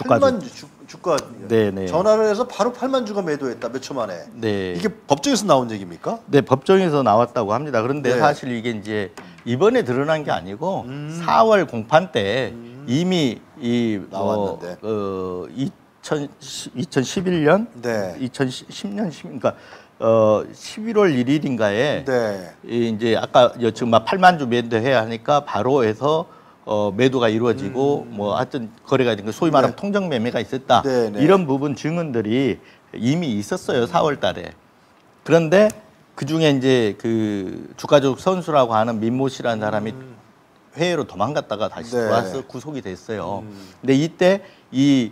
8만 주가 네네. 전화를 해서 바로 8만 주가 매도했다 몇 초 만에. 네. 이게 법정에서 나온 얘기입니까? 네, 법정에서 나왔다고 합니다. 그런데 네. 사실 이게 이제 이번에 드러난 게 아니고 4월 공판 때 이미 나왔는데. 2011년, 네. 2010년, 그러니까 11월 1일인가에 네. 이제 아까 지금 막 8만 주 매도해야 하니까 바로 해서 매도가 이루어지고 뭐 하여튼 거래가 된 거 소위 말하면 네. 통정 매매가 있었다. 네, 네. 이런 부분 증언들이 이미 있었어요. 4월 달에. 그런데 그 중에 이제 그 주가조작 선수라고 하는 민모 씨라는 사람이 회의로 도망갔다가 다시 네. 들어와서 구속이 됐어요. 근데 이때 이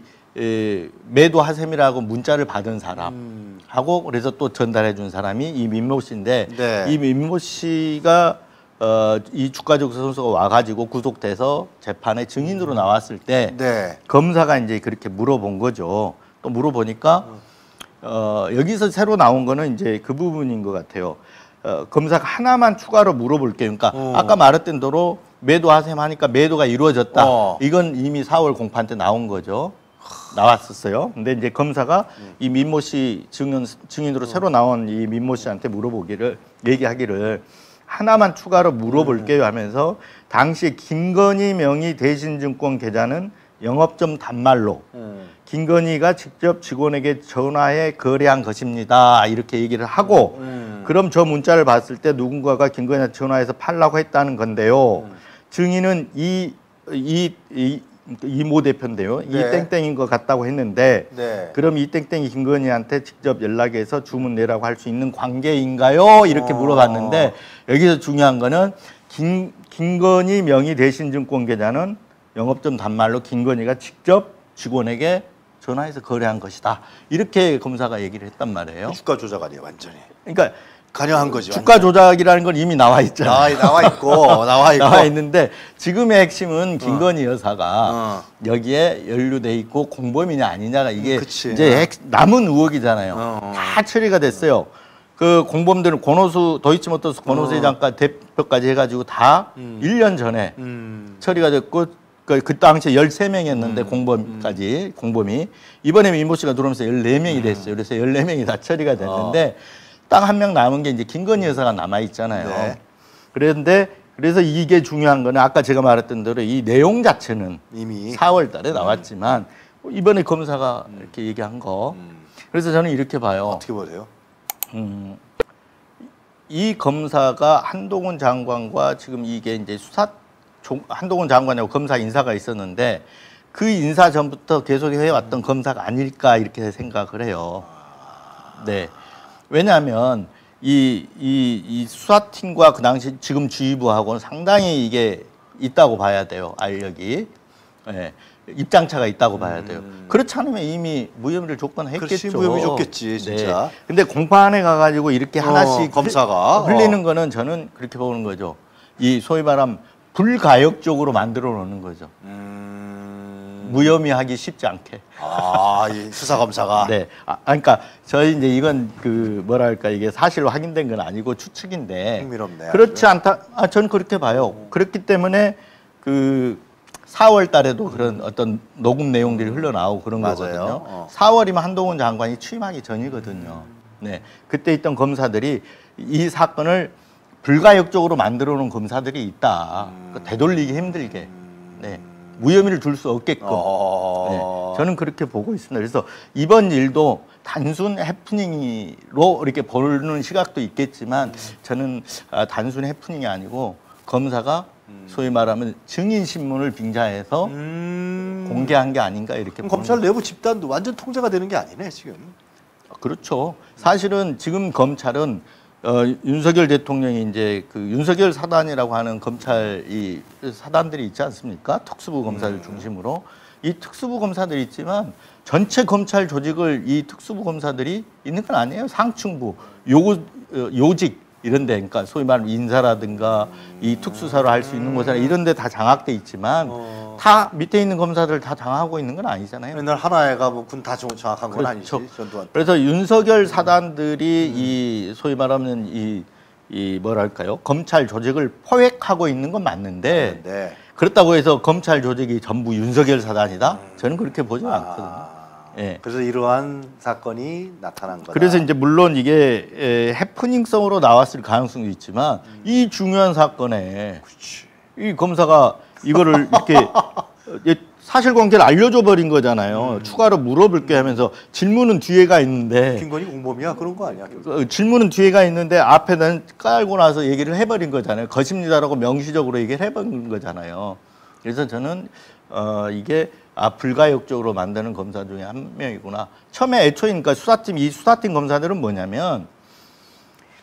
매도 하셈이라고 문자를 받은 사람하고 그래서 또 전달해 준 사람이 이 민모 씨인데 네. 이 민모 씨가 이 주가조작 선수가 와가지고 구속돼서 재판에 증인으로 나왔을 때 네. 검사가 이제 그렇게 물어본 거죠. 또 물어보니까 여기서 새로 나온 거는 이제 그 부분인 것 같아요. 검사가 하나만 추가로 물어볼게요. 그러니까 아까 말했던 대로 매도하셈 하니까 매도가 이루어졌다. 이건 이미 4월 공판 때 나온 거죠. 나왔었어요. 근데 이제 검사가 이 민모 씨 증인으로 새로 나온 이 민모 씨한테 얘기하기를 하나만 추가로 물어볼게요 하면서 당시 김건희 명의 대신증권 계좌는 영업점 단말로 김건희가 직접 직원에게 전화해 거래한 것입니다. 이렇게 얘기를 하고 그럼 저 문자를 봤을 때 누군가가 김건희한테 전화해서 팔라고 했다는 건데요. 증인은 이모 대표인데요. 네. 이 땡땡인 것 같다고 했는데 네. 그럼 이 땡땡이 김건희한테 직접 연락해서 주문 내라고 할 수 있는 관계인가요? 이렇게 물어봤는데 여기서 중요한 거는 김건희 명의 대신증권 계좌는 영업점 단말로 김건희가 직접 직원에게 전화해서 거래한 것이다. 이렇게 검사가 얘기를 했단 말이에요. 주가 조작 아니에요, 완전히. 그러니까 관여한 거죠. 주가 조작이라는 건 이미 나와 있잖아요. 나와 있고 나와 있는데 지금의 핵심은 김건희 여사가 여기에 연루돼 있고 공범이냐 아니냐가 이게 그치. 이제 남은 의혹이잖아요. 다 처리가 됐어요. 그 공범들은 권오수 도이치모터스 권오수 회장까지 대표까지 해가지고 다 1년 전에 처리가 됐고 그 당시에 13명이었는데 공범이 이번에 민모 씨가 들어오면서 14명이 됐어요. 그래서 14명이 다 처리가 됐는데 딱 한 명 남은 게 이제 김건희 여사가 남아 있잖아요. 네. 그래서 이게 중요한 거는 아까 제가 말했던 대로 이 내용 자체는 이미 4월 달에 나왔지만 이번에 검사가 이렇게 얘기한 거. 그래서 저는 이렇게 봐요. 어떻게 보세요? 이 검사가 한동훈 장관과 지금 이게 이제 한동훈 장관하고 검사 인사가 있었는데 그 인사 전부터 계속 해왔던 검사가 아닐까 이렇게 생각을 해요. 네. 왜냐하면 이 수사팀과 그 당시 지금 주의부하고는 상당히 이게 있다고 봐야 돼요. 알력이. 네. 입장차가 있다고 봐야 돼요. 그렇지 않으면 이미 무혐의를 조건했겠죠. 그렇지, 무혐의 줬겠지, 진짜. 네. 근데 공판에 가가지고 이렇게 하나씩 검사가 흘리는 거는 저는 그렇게 보는 거죠. 이 소위 말하면 불가역적으로 만들어 놓는 거죠. 무혐의하기 쉽지 않게. 이 수사 검사가. 네. 그러니까 저희 이제 이건 그 뭐랄까 이게 사실로 확인된 건 아니고 추측인데. 흥미롭네요. 그렇지 않다. 저는 그렇게 봐요. 그렇기 때문에 그 4월 달에도 그런 어떤 녹음 내용들이 흘러나오고 그런 맞아요. 거거든요. 4월이면 한동훈 장관이 취임하기 전이거든요. 네. 그때 있던 검사들이 이 사건을 불가역적으로 만들어 놓은 검사들이 있다. 되돌리기 힘들게. 네. 무혐의를 둘 수 없게끔. 네. 저는 그렇게 보고 있습니다. 그래서 이번 일도 단순 해프닝으로 이렇게 보는 시각도 있겠지만 저는 단순 해프닝이 아니고 검사가 소위 말하면 증인 신문을 빙자해서 공개한 게 아닌가 이렇게 보는 검찰 내부 집단도 완전 통제가 되는 게 아니네 지금. 그렇죠. 사실은 지금 검찰은 윤석열 대통령이 이제 그 윤석열 사단이라고 하는 검찰 이 사단들이 있지 않습니까? 특수부 검사들 중심으로 이 특수부 검사들이 있지만 전체 검찰 조직을 이 특수부 검사들이 있는 건 아니에요. 상층부, 요직 이런 데, 그러니까 소위 말하면 인사라든가 이 특수사로 할 수 있는 곳이나 이런 데 다 장악돼 있지만 다 밑에 있는 검사들 다 장악하고 있는 건 아니잖아요. 맨날 하나에가 뭐 군 다 장악한 건 그렇죠. 아니지. 전두환. 그래서 윤석열 사단들이 이 소위 말하면 이 이 뭐랄까요? 검찰 조직을 포획하고 있는 건 맞는데 네. 그렇다고 해서 검찰 조직이 전부 윤석열 사단이다? 저는 그렇게 보지 않거든요. 예. 그래서 이러한 사건이 나타난 거다. 그래서 이제 물론 이게 해프닝성으로 나왔을 가능성도 있지만 이 중요한 사건에 그렇지. 이 검사가 이거를 이렇게 사실관계를 알려줘 버린 거잖아요. 추가로 물어볼게 하면서 질문은 뒤에가 있는데 김건희 공범이야 그런 거 아니야? 질문은 뒤에가 있는데 앞에는 깔고 나서 얘기를 해버린 거잖아요. 것입니다라고 명시적으로 얘기를 해버린 거잖아요. 그래서 저는 이게 불가역적으로 만드는 검사 중에 한 명이구나. 처음에 애초에 그러니까 이 수사팀 검사들은 뭐냐면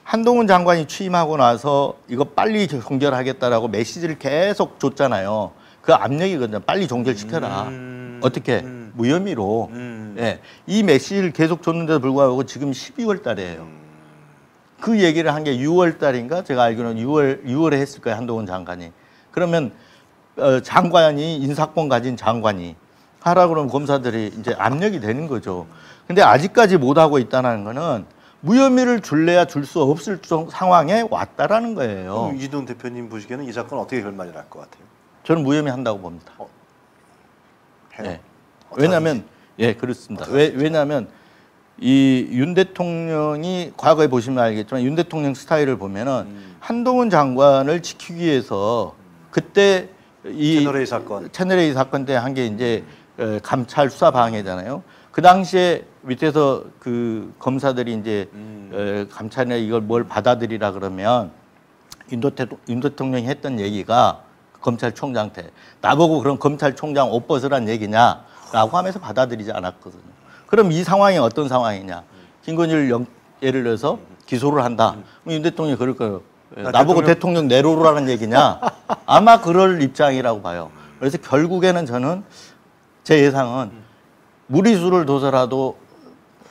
한동훈 장관이 취임하고 나서 이거 빨리 종결하겠다라고 메시지를 계속 줬잖아요. 그 압력이거든요. 빨리 종결시켜라. 어떻게? 무혐의로. 예. 이 메시지를 계속 줬는데도 불구하고 지금 12월 달이에요. 그 얘기를 한 게 6월 달인가? 제가 알기로는 6월에 했을 거예요. 한동훈 장관이. 그러면 장관이 인사권 가진 장관이 하라 그러면 검사들이 이제 압력이 되는 거죠. 근데 아직까지 못 하고 있다는 거는 무혐의를 줄래야 줄 수 없을 상황에 왔다라는 거예요. 이재동 대표님 보시기에는 이 사건 어떻게 결말이 날 것 같아요? 저는 무혐의 한다고 봅니다. 해요. 왜냐하면 그렇습니다. 왜냐하면 이 윤 대통령이 과거에 보시면 알겠지만 윤 대통령 스타일을 보면은 한동훈 장관을 지키기 위해서 그때 이 채널A 사건 때 한 게 이제 감찰 수사 방해잖아요. 그 당시에 밑에서 그 검사들이 이제 감찰이나 이걸 뭘 받아들이라 그러면 윤 대통령이 했던 얘기가 검찰총장한테 나보고 그럼 검찰총장 옷 벗으란 얘기냐라고 하면서 받아들이지 않았거든요. 그럼 이 상황이 어떤 상황이냐? 김건희를 예를 들어서 기소를 한다. 그럼 윤 대통령이 그럴 거예요. 나보고 대통령 내로라는 얘기냐? 아마 그럴 입장이라고 봐요. 그래서 결국에는 저는 제 예상은 무리수를 둬서라도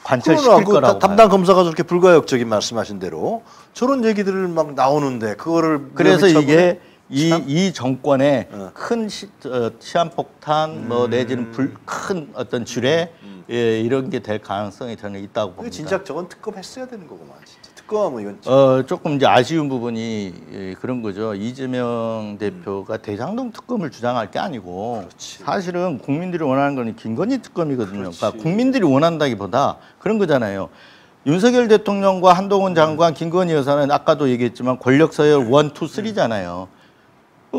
관철시킬 거라고 담당 검사가 저렇게 불가역적인 말씀하신 대로 저런 얘기들을 막 나오는데 그거를 그래서 이게 이 정권의 큰 시한폭탄 뭐 내지는 큰 어떤 지뢰 이런 게 될 가능성이 저는 있다고 봅니다. 진작 저건 특검했어야 되는 거구만. 진짜 특검하면 이건 조금 이제 아쉬운 부분이 그런 거죠. 이재명 대표가 대장동 특검을 주장할 게 아니고 그렇지. 사실은 국민들이 원하는 건 김건희 특검이거든요. 그러니까 국민들이 원한다기보다 그런 거잖아요. 윤석열 대통령과 한동훈 장관, 김건희 여사는 아까도 얘기했지만 권력 서열 1, 2, 3잖아요.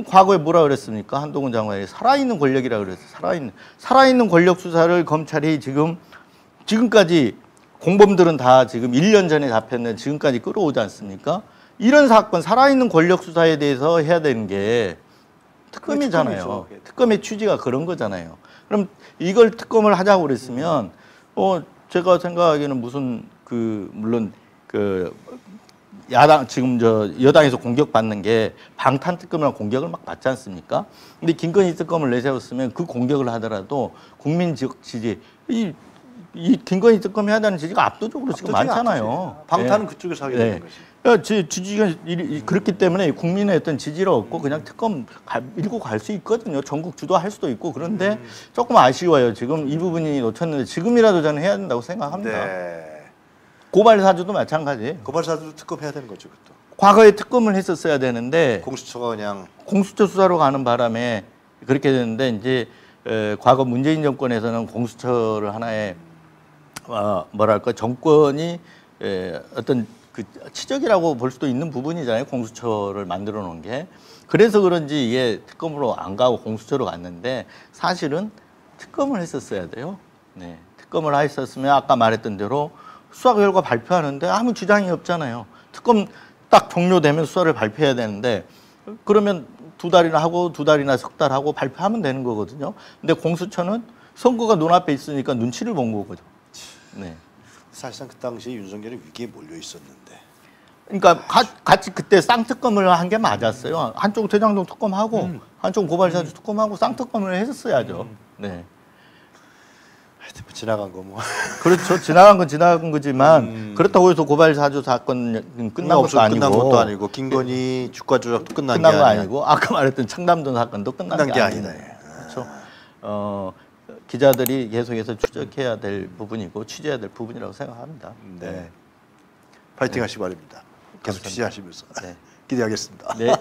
과거에 뭐라 그랬습니까? 한동훈 장관이 살아있는 권력이라 그랬어요. 살아있는 권력 수사를 검찰이 지금까지 공범들은 다 지금 1년 전에 잡혔는데 지금까지 끌어오지 않습니까? 이런 사건, 살아있는 권력 수사에 대해서 해야 되는 게 특검이잖아요. 특검의 취지가 그런 거잖아요. 그럼 이걸 특검을 하자고 그랬으면, 제가 생각하기에는 무슨 물론 지금 여당에서 공격받는 게 방탄 특검이랑 공격을 막 받지 않습니까? 근데 김건희 특검을 내세웠으면 그 공격을 하더라도 국민 지지, 이 김건희 특검이 하다는 지지가 압도적으로 지금 많잖아요. 방탄은 그쪽에서 하게 되는 거지. 지지가 그렇기 때문에 국민의 어떤 지지를 얻고 그냥 특검 밀고 갈 수 있거든요. 전국 주도할 수도 있고. 그런데 조금 아쉬워요. 지금 이 부분이 놓쳤는데 지금이라도 저는 해야 된다고 생각합니다. 네. 고발 사주도 마찬가지. 고발 사주도 특검해야 되는 거죠, 그것도. 과거에 특검을 했었어야 되는데 공수처가 그냥 공수처 수사로 가는 바람에 그렇게 됐는데 이제 과거 문재인 정권에서는 공수처를 하나의 뭐랄까 정권이 어떤 그 치적이라고 볼 수도 있는 부분이잖아요. 공수처를 만들어 놓은 게. 그래서 그런지 이게 특검으로 안 가고 공수처로 갔는데 사실은 특검을 했었어야 돼요. 네. 특검을 했었으면 아까 말했던 대로 수사 결과 발표하는데 아무 지장이 없잖아요. 특검 딱 종료되면 수사를 발표해야 되는데 그러면 2달이나 하고 2달이나 석 달 하고 발표하면 되는 거거든요. 근데 공수처는 선거가 눈앞에 있으니까 눈치를 본 거거든요. 네. 사실상 그 당시에 윤석열이 위기에 몰려 있었는데. 그러니까 같이 그때 쌍특검을 한 게 맞았어요. 한쪽 대장동 특검하고 한쪽 고발사주 특검하고 쌍특검을 했었어야죠. 네. 하여튼 지나간 거 뭐. 그렇죠. 지나간 건 지나간 거지만 그렇다고 해서 고발사주 사건 끝난 것도 아니고. 끝난 것도 아니고 김건희 주가 조작도 끝난 게 아니고 아까 말했던 청담동 사건도 끝난 게 아니다. 그렇죠. 기자들이 계속해서 추적해야 될 부분이고 취재해야 될 부분이라고 생각합니다. 네. 파이팅 하시기 바랍니다. 계속 취재하시면서 네. 기대하겠습니다. 네. 네.